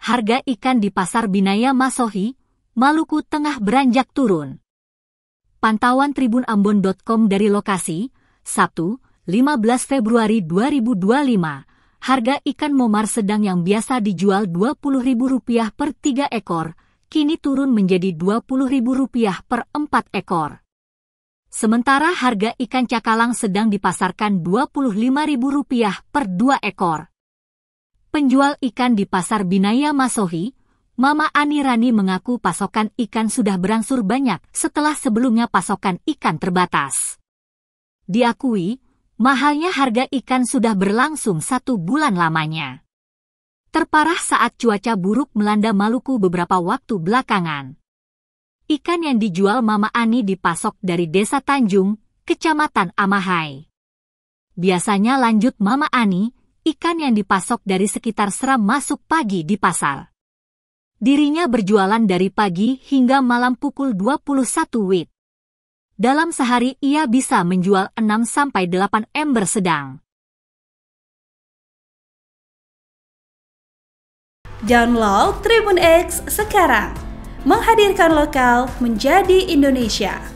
harga ikan di Pasar Binaya Masohi, Maluku Tengah beranjak turun. Pantauan tribunambon.com dari lokasi, Sabtu, 15 Februari 2025, harga ikan momar sedang yang biasa dijual Rp20.000 per 3 ekor, kini turun menjadi Rp20.000 per 4 ekor. Sementara harga ikan cakalang sedang dipasarkan Rp25.000 per 2 ekor. Penjual ikan di Pasar Binaya Masohi, Mama Ani Rani mengaku pasokan ikan sudah berangsur banyak setelah sebelumnya pasokan ikan terbatas. Diakui, mahalnya harga ikan sudah berlangsung 1 bulan lamanya. Terparah saat cuaca buruk melanda Maluku beberapa waktu belakangan. Ikan yang dijual Mama Ani dipasok dari Desa Tanjung, Kecamatan Amahai. Biasanya lanjut Mama Ani, ikan yang dipasok dari sekitar Seram masuk pagi di pasar. Dirinya berjualan dari pagi hingga malam pukul 21 WIB. Dalam sehari ia bisa menjual 6-8 ember sedang. Download Tribun X sekarang, menghadirkan lokal menjadi Indonesia.